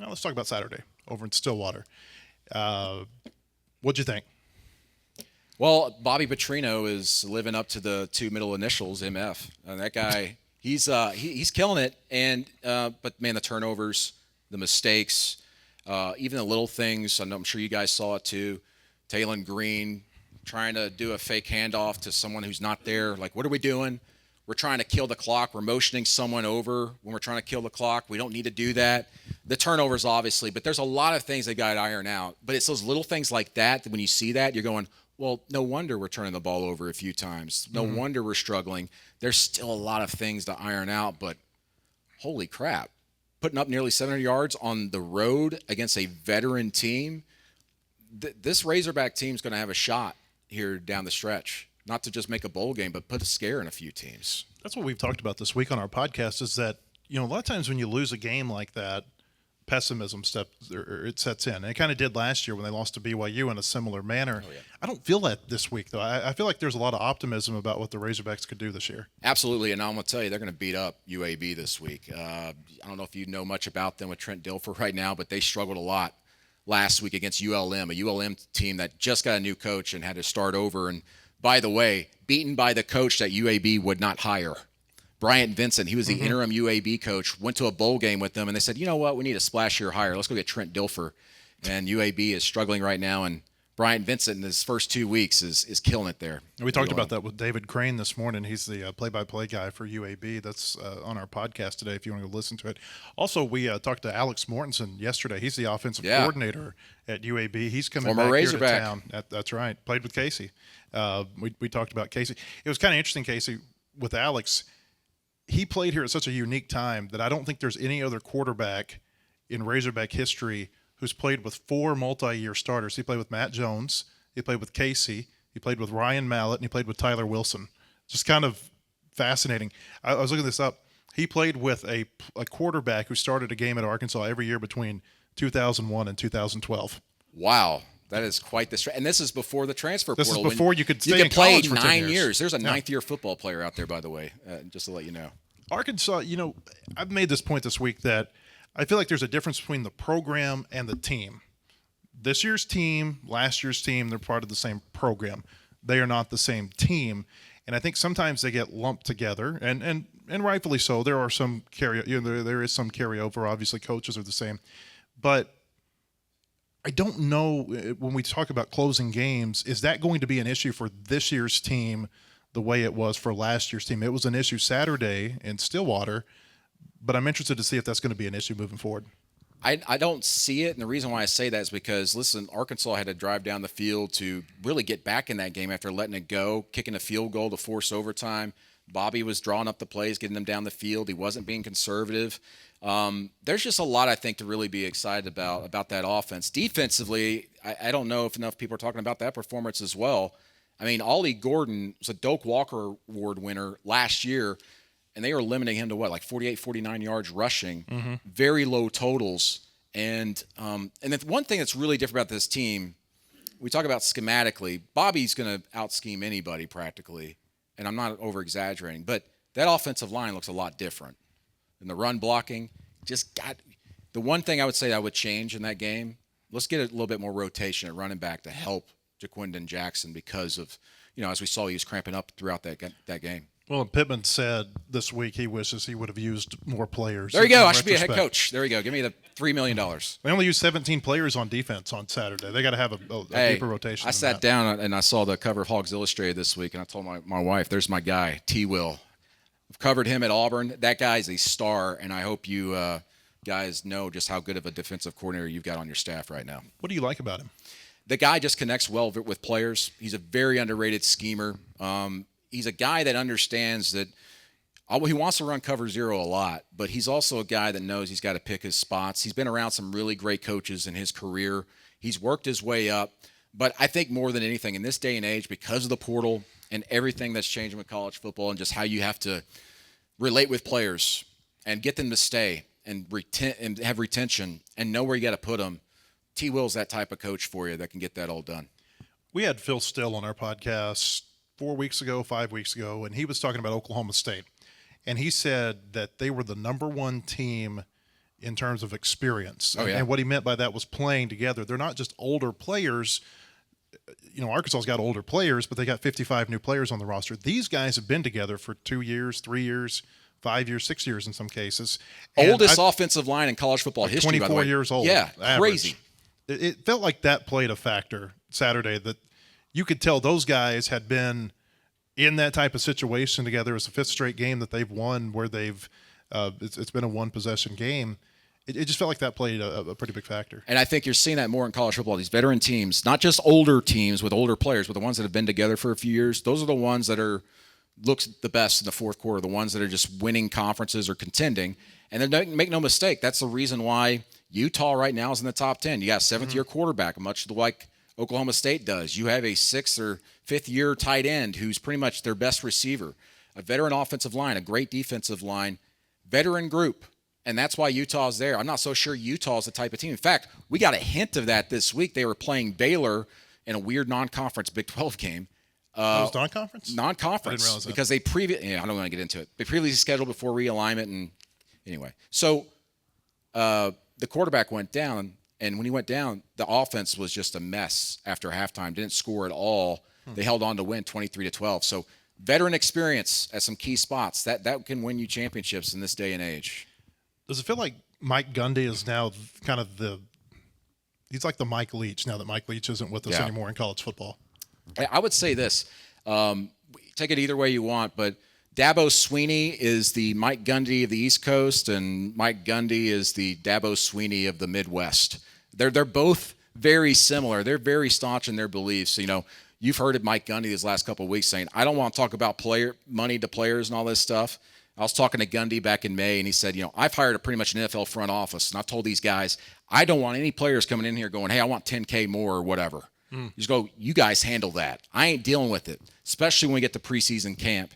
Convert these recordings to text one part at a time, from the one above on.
Now let's talk about Saturday over in Stillwater. What'd you think? Well, Bobby Petrino is living up to the two middle initials, MF. That guy, he's killing it. And but man, the turnovers, the mistakes, even the little things. I'm sure you guys saw it too. Taylon Green trying to do a fake handoff to someone who's not there. Like, what are we doing? We're trying to kill the clock. We're motioning someone over when we're trying to kill the clock. We don't need to do that. The turnovers, obviously, but there's a lot of things they got to iron out. But it's those little things like that when you see that, you're going, well, no wonder we're turning the ball over a few times. No wonder we're struggling. There's still a lot of things to iron out, but holy crap. Putting up nearly 700 yards on the road against a veteran team, this Razorback team's going to have a shot here down the stretch. Not to just make a bowl game, but put a scare in a few teams. That's what we've talked about this week on our podcast is that, a lot of times when you lose a game like that, pessimism sets in. And it kind of did last year when they lost to BYU in a similar manner. Oh, yeah. I don't feel that this week, though. I feel like there's a lot of optimism about what the Razorbacks could do this year. Absolutely, and I'm going to tell you, they're going to beat up UAB this week. I don't know if you know much about them with Trent Dilfer right now, but they struggled a lot last week against ULM, a ULM team that just got a new coach and had to start over. And by the way, beaten by the coach that UAB would not hire. Bryant Vincent, he was the interim UAB coach, went to a bowl game with them, and they said, you know what, we need a splashier hire. Let's go get Trent Dilfer. And UAB is struggling right now, and Bryant Vincent in his first 2 weeks is killing it there. We talked about that with David Crane this morning. He's the play-by-play guy for UAB. That's on our podcast today if you want to go listen to it. Also, we talked to Alex Mortensen yesterday. He's the offensive coordinator at UAB. He's coming Former back Razorback. here to town. That's right. Played with Casey. We talked about Casey. It was kind of interesting, Casey, with Alex. He played here at such a unique time that I don't think there's any other quarterback in Razorback history who's played with 4 multi-year starters. He played with Matt Jones. He played with Casey. He played with Ryan Mallett, and he played with Tyler Wilson. Just kind of fascinating. I was looking this up. He played with a quarterback who started a game at Arkansas every year between 2001 and 2012. Wow. That is quite the and this is before the transfer portal. This is before you could stay in play college for 10 9 years. years. There's a ninth-year football player out there, by the way, just to let you know. Arkansas, I've made this point this week that I feel like there's a difference between the program and the team. This year's team, last year's team, they're part of the same program. They are not the same team. And I think sometimes they get lumped together, and rightfully so. There are some there is some carryover. Obviously, coaches are the same. But I don't know when we talk about closing games, is that going to be an issue for this year's team the way it was for last year's team? It was an issue Saturday in Stillwater, but I'm interested to see if that's going to be an issue moving forward. I don't see it, and the reason why I say that is because, listen, Arkansas had to drive down the field to really get back in that game after letting it go, kicking a field goal to force overtime. Bobby was drawing up the plays, getting them down the field. He wasn't being conservative. There's just a lot, I think, to really be excited about that offense. Defensively, I don't know if enough people are talking about that performance as well. I mean, Ollie Gordon was a Doak Walker Award winner last year, and they were limiting him to what, like 48, 49 yards rushing, very low totals. And then one thing that's really different about this team, we talk about schematically, Bobby's going to out-scheme anybody practically, and I'm not over-exaggerating, but that offensive line looks a lot different. And the run blocking the one thing I would say I would change in that game, let's get a little bit more rotation at running back to help Jaquindon Jackson because of, as we saw, he was cramping up throughout that game. Well, Pittman said this week he wishes he would have used more players. There you go. I should be a head coach. There you go. Give me the $3 million. They only used 17 players on defense on Saturday. They got to have a deeper rotation. I sat down and I saw the cover of Hawgs Illustrated this week, and I told my wife, there's my guy, T. Will. I've covered him at Auburn. That guy's a star, and I hope you guys know just how good of a defensive coordinator you've got on your staff right now. What do you like about him? The guy just connects well with players. He's a very underrated schemer. He's a guy that understands that he wants to run cover zero a lot, but he's also a guy that knows he's got to pick his spots. He's been around some really great coaches in his career. He's worked his way up. But I think more than anything in this day and age, because of the portal and everything that's changing with college football and just how you have to relate with players and get them to stay and have retention and know where you got to put them, T. Will's that type of coach for you that can get that all done. We had Phil Still on our podcast 5 weeks ago, and he was talking about Oklahoma State. And he said that they were the number one team in terms of experience. Oh, yeah. And what he meant by that was playing together. They're not just older players. Arkansas's got older players, but they got 55 new players on the roster. These guys have been together for 2 years, 3 years, 5 years, 6 years in some cases. And Oldest offensive line in college football history, by the 24 way. years old. Yeah, average. crazy. It felt like that played a factor Saturday, that you could tell those guys had been in that type of situation together. It's the 5th straight game that they've won where it's been a one-possession game. It just felt like that played a pretty big factor. And I think you're seeing that more in college football. These veteran teams, not just older teams with older players, but the ones that have been together for a few years, those are the ones that looks the best in the fourth quarter, the ones that are just winning conferences or contending. And then make no mistake, that's the reason why Utah right now is in the top 10. You got a 7th-year quarterback, much like Oklahoma State does. You have a 6th or 5th-year tight end who's pretty much their best receiver, a veteran offensive line, a great defensive line, veteran group. And that's why Utah's there. I'm not so sure Utah's the type of team. In fact, we got a hint of that this week. They were playing Baylor in a weird non-conference Big 12 game. It was non-conference? Non-conference. I didn't realize that. Because they I don't want to get into it. They previously scheduled before realignment. And anyway, so the quarterback went down. And when he went down, the offense was just a mess after halftime. Didn't score at all. They held on to win 23-12. So veteran experience at some key spots. That can win you championships in this day and age. Does it feel like Mike Gundy is now kind of he's like the Mike Leach now that Mike Leach isn't with us anymore in college football? I would say this. Take it either way you want, but Dabo Swinney is the Mike Gundy of the East Coast, and Mike Gundy is the Dabo Swinney of the Midwest. They're both very similar. They're very staunch in their beliefs. You've heard of Mike Gundy these last couple of weeks saying, I don't want to talk about money to players and all this stuff. I was talking to Gundy back in May, and he said, I've hired a pretty much an NFL front office, and I've told these guys, I don't want any players coming in here going, hey, I want $10K more or whatever. You just go, you guys handle that. I ain't dealing with it, especially when we get to preseason camp.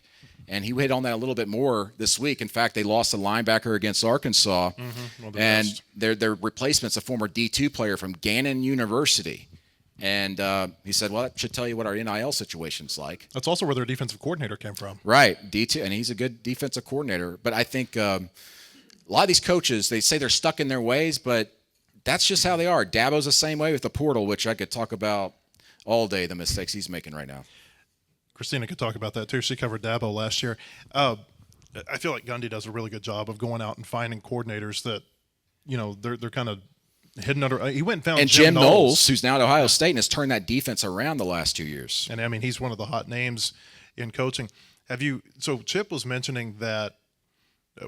And he hit on that a little bit more this week. In fact, they lost a linebacker against Arkansas, and their replacement's a former D2 player from Gannon University. And he said, well, that should tell you what our NIL situation's like. That's also where their defensive coordinator came from. Right, D2, and he's a good defensive coordinator. But I think a lot of these coaches, they say they're stuck in their ways, but that's just how they are. Dabo's the same way with the portal, which I could talk about all day, the mistakes he's making right now. Christina could talk about that, too. She covered Dabo last year. I feel like Gundy does a really good job of going out and finding coordinators that, they're kind of hidden under. He went and found Jim Knowles, who's now at Ohio State and has turned that defense around the last 2 years. And, he's one of the hot names in coaching. So Chip was mentioning that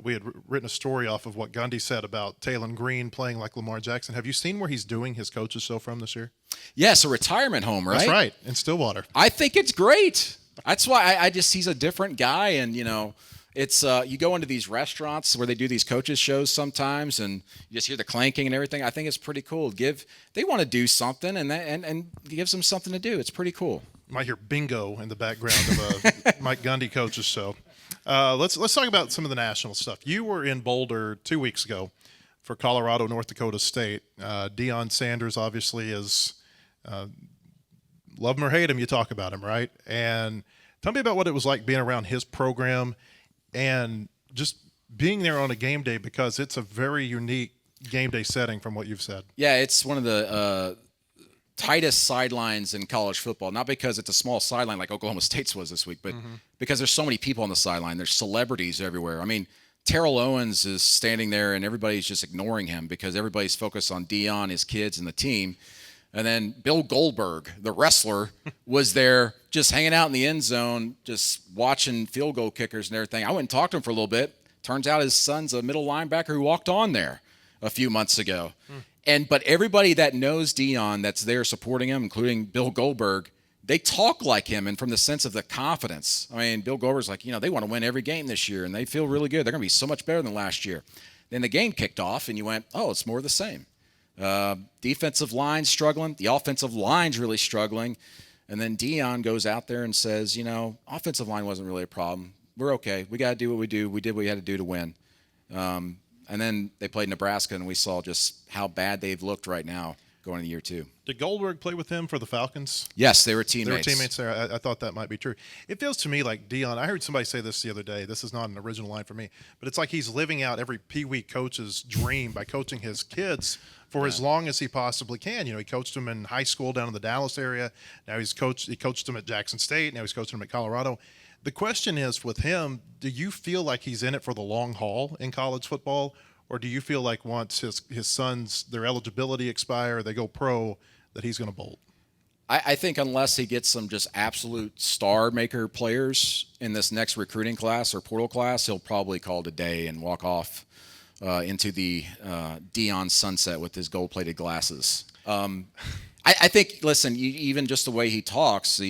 we had written a story off of what Gundy said about Taylon Green playing like Lamar Jackson. Have you seen where he's doing his coaches show from this year? Yes, a retirement home, right? That's right, in Stillwater. I think it's great. That's why he's a different guy, and it's you go into these restaurants where they do these coaches shows sometimes, and you just hear the clanking and everything. I think it's pretty cool. They want to do something, and gives them something to do. It's pretty cool. You might hear bingo in the background of a Mike Gundy coaches show. Let's talk about some of the national stuff. You were in Boulder 2 weeks ago for Colorado, North Dakota State. Deion Sanders obviously is love him or hate him, you talk about him, right? And tell me about what it was like being around his program and just being there on a game day, because it's a very unique game day setting from what you've said. Yeah, it's one of the tightest sidelines in college football, not because it's a small sideline like Oklahoma State's was this week, but because there's so many people on the sideline. There's celebrities everywhere. Terrell Owens is standing there, and everybody's just ignoring him because everybody's focused on Deion, his kids, and the team. And then Bill Goldberg, the wrestler, was there just hanging out in the end zone, just watching field goal kickers and everything. I went and talked to him for a little bit. Turns out his son's a middle linebacker who walked on there a few months ago. But everybody that knows Deion that's there supporting him, including Bill Goldberg, they talk like him, and from the sense of the confidence. Bill Goldberg's like, they want to win every game this year, and they feel really good. They're going to be so much better than last year. Then the game kicked off, and you went, oh, it's more of the same. Defensive line struggling. The offensive line's really struggling. And then Deion goes out there and says, offensive line wasn't really a problem. We're okay. We got to do what we do. We did what we had to do to win. And then they played Nebraska, and we saw just how bad they've looked right now. going into year 2. Did Goldberg play with him for the Falcons? Yes, they were teammates. They were teammates there. I thought that might be true. It feels to me like Dion. I heard somebody say this the other day. This is not an original line for me, but it's like he's living out every Pee Wee coach's dream by coaching his kids for as long as he possibly can. He coached them in high school down in the Dallas area. Now he coached them at Jackson State. Now he's coaching them at Colorado. The question is with him, do you feel like he's in it for the long haul in college football, or do you feel like once his sons, their eligibility expire, they go pro, that he's going to bolt? I think unless he gets some just absolute star maker players in this next recruiting class or portal class, he'll probably call it a day and walk off into the Dion sunset with his gold-plated glasses. I think, listen, even just the way he talks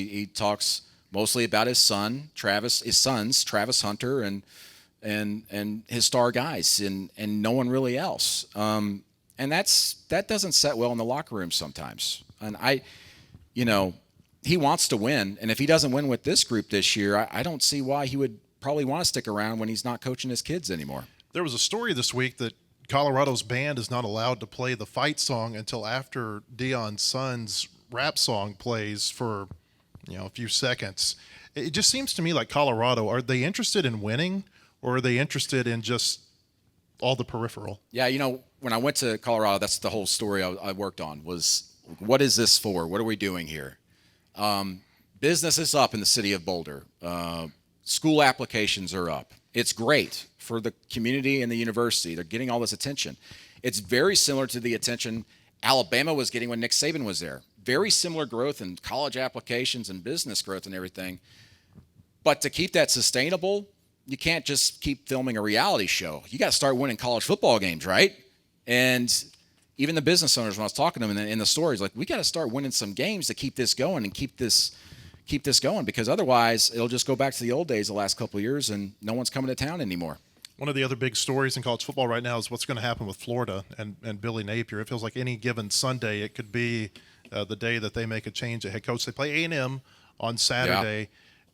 mostly about his sons, Travis Hunter, and his star guys, and no one really else. And that doesn't set well in the locker room sometimes. And he wants to win, and if he doesn't win with this group this year, I don't see why he would probably want to stick around when he's not coaching his kids anymore. There was a story this week that Colorado's band is not allowed to play the fight song until after Dion's son's rap song plays for a few seconds. It just seems to me like Colorado, are they interested in winning, or are they interested in just all the peripheral? Yeah, when I went to Colorado, that's the whole story I worked on was, what is this for? What are we doing here? Business is up in the city of Boulder. School applications are up. It's great for the community and the university. They're getting all this attention. It's very similar to the attention Alabama was getting when Nick Saban was there. Very similar growth in college applications and business growth and everything. But to keep that sustainable, you can't just keep filming a reality show. You got to start winning college football games, right? And even the business owners, when I was talking to them in the stories, like, we got to start winning some games to keep this going and keep this going, because otherwise it'll just go back to the old days the last couple of years and no one's coming to town anymore. One of the other big stories in college football right now is what's going to happen with Florida and Billy Napier. It feels like any given Sunday it could be the day that they make a change at head coach. They play A&M on Saturday.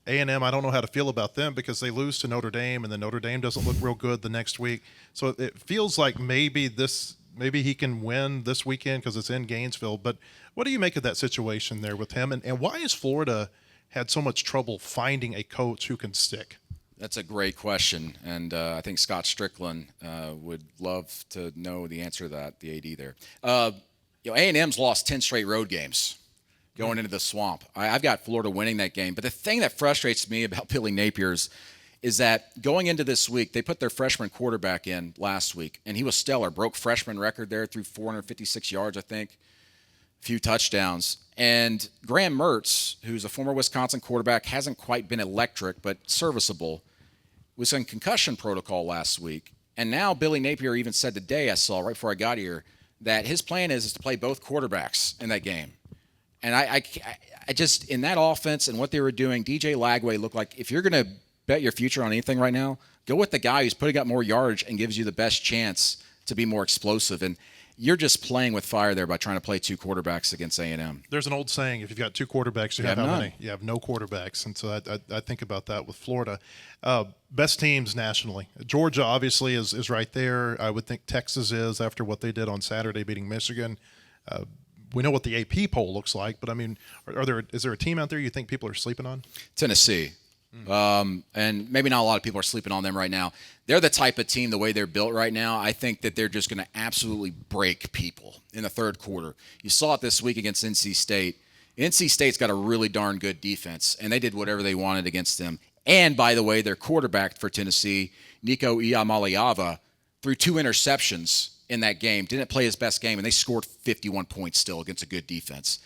Yeah. A&M, I don't know how to feel about them because they lose to Notre Dame, and then Notre Dame doesn't look real good the next week. So it feels like maybe he can win this weekend because it's in Gainesville. But what do you make of that situation there with him? And why has Florida had so much trouble finding a coach who can stick? That's a great question, and I think Scott Strickland would love to know the answer to that, the AD there. A&M's lost 10 straight road games going into the swamp. I've got Florida winning that game, but the thing that frustrates me about Billy Napier's is that going into this week, they put their freshman quarterback in last week, and he was stellar, broke freshman record there, threw 456 yards, I think, a few touchdowns. And Graham Mertz, who's a former Wisconsin quarterback, hasn't quite been electric, but serviceable, was in concussion protocol last week. And now Billy Napier even said today, I saw right before I got here, that his plan is to play both quarterbacks in that game. And I just, in that offense and what they were doing, DJ Lagway looked like, if you're going to bet your future on anything right now, go with the guy who's putting up more yardage and gives you the best chance to be more explosive. And you're just playing with fire there by trying to play two quarterbacks against A&M. There's an old saying, if you've got two quarterbacks, you have how none. many? You have no quarterbacks. And so I think about that with Florida. Best teams nationally. Georgia obviously is right there. I would think Texas is after what they did on Saturday beating Michigan. We know what the AP poll looks like, but I mean, is there a team out there you think people are sleeping on? Tennessee. And maybe not a lot of people are sleeping on them right now. They're the type of team, the way they're built right now, I think that they're just going to absolutely break people in the third quarter. You saw it this week against NC State. NC State's got a really darn good defense, and they did whatever they wanted against them. And, by the way, their quarterback for Tennessee, Nico Iamaleava, threw 2 interceptions in that game, didn't play his best game, and they scored 51 points still against a good defense.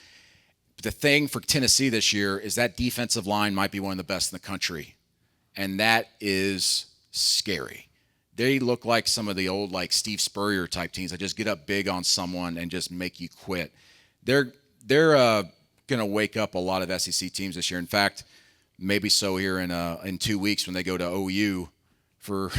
The thing for Tennessee this year is that defensive line might be one of the best in the country, and that is scary. They look like some of the old, like, Steve Spurrier type teams that just get up big on someone and just make you quit. They're going to wake up a lot of SEC teams this year. In fact, maybe so here in 2 weeks when they go to OU for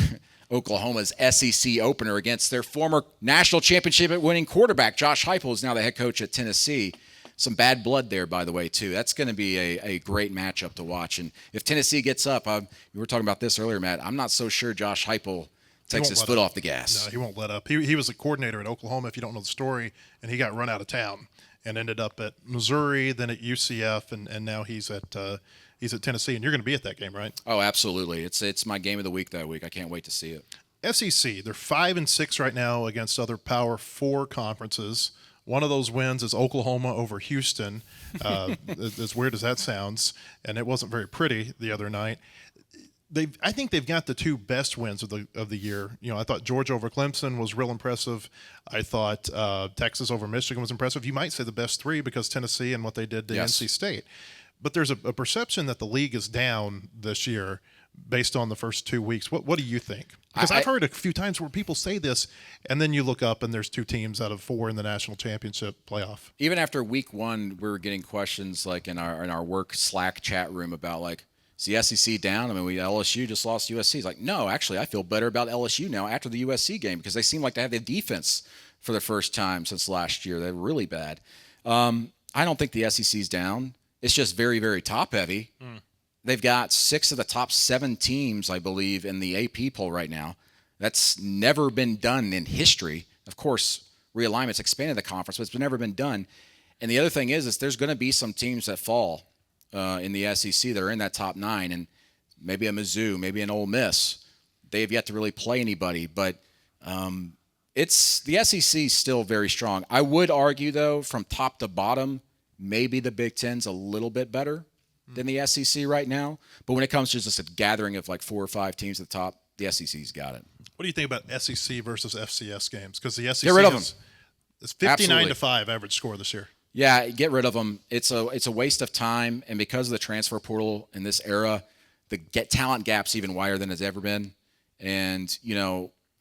Oklahoma's SEC opener against their former national championship winning quarterback. Josh Heupel is now the head coach at Tennessee. Some bad blood there, by the way, too. That's going to be a great matchup to watch. And if Tennessee gets up, you were talking about this earlier, Matt, I'm not so sure Josh Heupel takes his foot off the gas. No, he won't let up. He was a coordinator at Oklahoma, if you don't know the story, and he got run out of town and ended up at Missouri, then at UCF, and now he's at Tennessee. And you're going to be at that game, right? Oh, absolutely. It's my game of the week that week. I can't wait to see it. SEC, they're 5-6 right now against other Power 4 conferences. One of those wins is Oklahoma over Houston. As weird as that sounds, and it wasn't very pretty the other night. I think they've got the two best wins of the year. I thought Georgia over Clemson was real impressive. I thought Texas over Michigan was impressive. You might say the best three because Tennessee and what they did to NC State. But there's a perception that the league is down this year based on the first 2 weeks. What do you think? Because I've heard a few times where people say this, and then you look up and there's 2 teams out of 4 in the national championship playoff. Even after week 1, we were getting questions like in our work Slack chat room about like, is the SEC down? I mean, LSU just lost USC. It's like, no, actually, I feel better about LSU now after the USC game because they seem like they have the defense for the first time since last year. They're really bad. I don't think the SEC's down. It's just very, very top-heavy. They've got 6 of the top 7 teams, I believe, in the AP poll right now. That's never been done in history. Of course, realignment's expanded the conference, but it's never been done. And the other thing is there's going to be some teams that fall in the SEC that are in that top 9, and maybe a Mizzou, maybe an Ole Miss. They have yet to really play anybody, but it's the SEC still very strong. I would argue, though, from top to bottom, maybe the Big Ten's a little bit better than the SEC right now. But when it comes to just a gathering of like 4 or 5 teams at the top, the SEC's got it. What do you think about SEC versus FCS games? Because the SEC get rid of them. It's 59-5 average score this year. Yeah, get rid of them. It's a waste of time, and because of the transfer portal in this era, the talent gap's even wider than it's ever been. And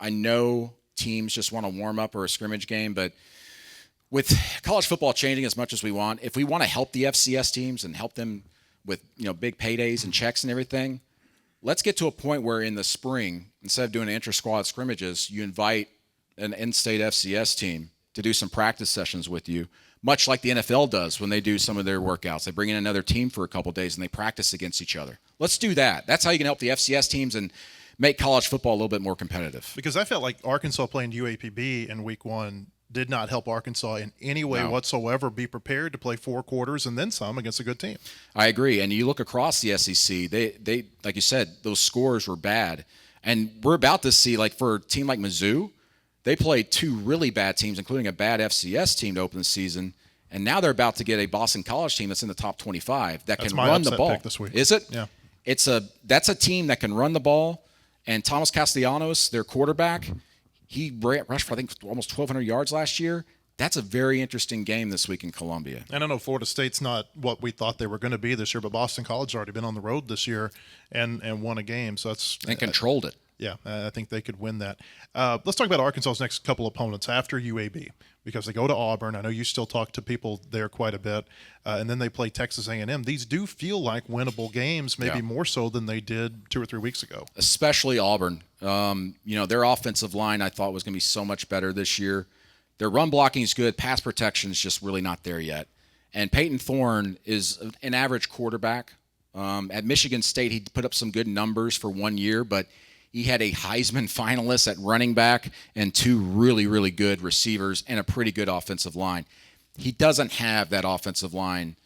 I know teams just want a warm up or a scrimmage game, but with college football changing as much as we want, if we want to help the FCS teams and help them with big paydays and checks and everything, let's get to a point where in the spring, instead of doing inter-squad scrimmages, you invite an in-state FCS team to do some practice sessions with you, much like the NFL does when they do some of their workouts. They bring in another team for a couple of days and they practice against each other. Let's do that. That's how you can help the FCS teams and make college football a little bit more competitive. Because I felt like Arkansas playing UAPB in week 1 did not help Arkansas in any way whatsoever be prepared to play 4 quarters and then some against a good team. I agree. And you look across the SEC, they like you said, those scores were bad. And we're about to see, like for a team like Mizzou, they played 2 really bad teams, including a bad FCS team to open the season. And now they're about to get a Boston College team that's in the top 25 that can run the ball. Pick this week. Is it? Yeah. That's a team that can run the ball. And Thomas Castellanos, their quarterback, he rushed for, I think, almost 1,200 yards last year. That's a very interesting game this week in Columbia. And I know Florida State's not what we thought they were going to be this year, but Boston College has already been on the road this year and won a game. So that's and controlled it. Yeah, I think they could win that. Let's talk about Arkansas's next couple opponents after UAB, because they go to Auburn. I know you still talk to people there quite a bit, and then they play Texas A&M. These do feel like winnable games, maybe more so than they did 2 or 3 weeks ago. Especially Auburn. Their offensive line I thought was going to be so much better this year. Their run blocking is good. Pass protection is just really not there yet. And Peyton Thorne is an average quarterback. At Michigan State, he put up some good numbers for 1 year, but he had a Heisman finalist at running back and 2 really, really good receivers and a pretty good offensive line. He doesn't have that offensive line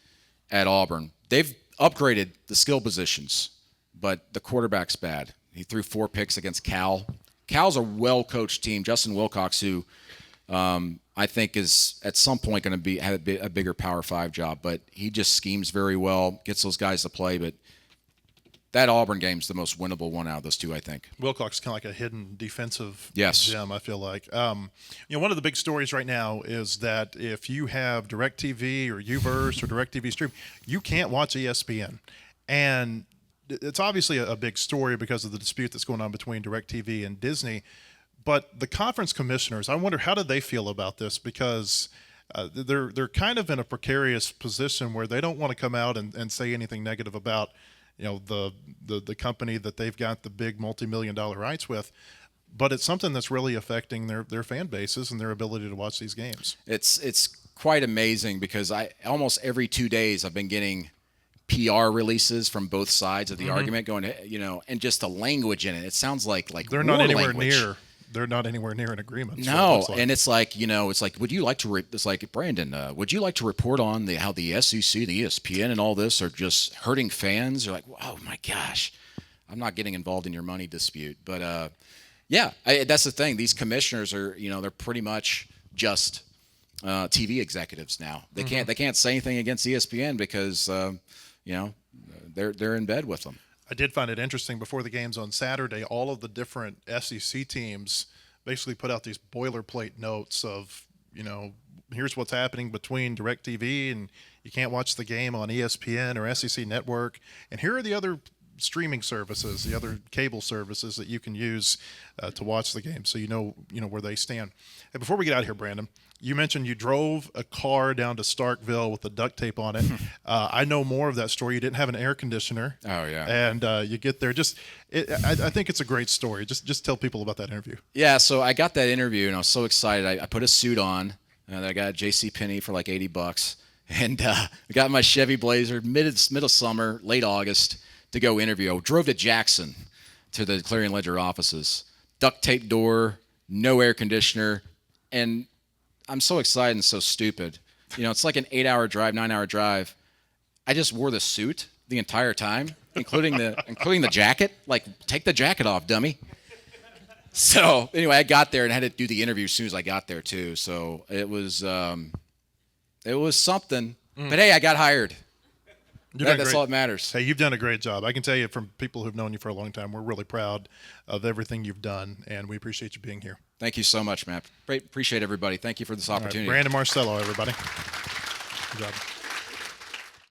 at Auburn. They've upgraded the skill positions, but the quarterback's bad. He threw 4 picks against Cal. Cal's a well-coached team. Justin Wilcox, who I think is at some point going to have a bigger Power 5 job, but he just schemes very well, gets those guys to play, but that Auburn game's the most winnable one out of those 2, I think. Wilcox is kind of like a hidden defensive gem, I feel like. One of the big stories right now is that if you have DirecTV or UVerse or DirecTV Stream, you can't watch ESPN. And it's obviously a big story because of the dispute that's going on between DirecTV and Disney. But the conference commissioners, I wonder, how do they feel about this? Because they're kind of in a precarious position where they don't want to come out and say anything negative about the company that they've got the big multi-million-dollar rights with, but it's something that's really affecting their fan bases and their ability to watch these games. It's quite amazing because almost every 2 days I've been getting PR releases from both sides of the argument going, and just the language in it. It sounds like they're not war anywhere language. near. They're not anywhere near an agreement. No, and it's like, would you like to? It's like, Brandon, would you like to report on how the SEC, the ESPN, and all this are just hurting fans? You're like, oh my gosh, I'm not getting involved in your money dispute. But that's the thing. These commissioners are, they're pretty much just TV executives now. They can't say anything against ESPN because they're in bed with them. I did find it interesting before the games on Saturday, all of the different SEC teams basically put out these boilerplate notes of, here's what's happening between DirecTV and you can't watch the game on ESPN or SEC Network. And here are the other streaming services, the other cable services that you can use to watch the game, so you know where they stand. And before we get out of here, Brandon, you mentioned you drove a car down to Starkville with the duct tape on it. I know more of that story. You didn't have an air conditioner. Oh yeah. And you get there. I think it's a great story. Just tell people about that interview. Yeah. So I got that interview and I was so excited. I put a suit on and I got JCPenney for like $80, and I got my Chevy Blazer middle summer, late August, to go interview. I drove to Jackson to the Clarion Ledger offices. Duct tape door, no air conditioner, and I'm so excited and so stupid. It's like an 8-hour drive, 9-hour drive. I just wore the suit the entire time, including the jacket. Like, take the jacket off, dummy. So anyway, I got there and I had to do the interview as soon as I got there too. So it was something. But hey, I got hired. That's all that matters. Hey, you've done a great job. I can tell you from people who've known you for a long time, we're really proud of everything you've done, and we appreciate you being here. Thank you so much, Matt. Appreciate everybody. Thank you for this opportunity. Brandon Marcello, everybody. Good job.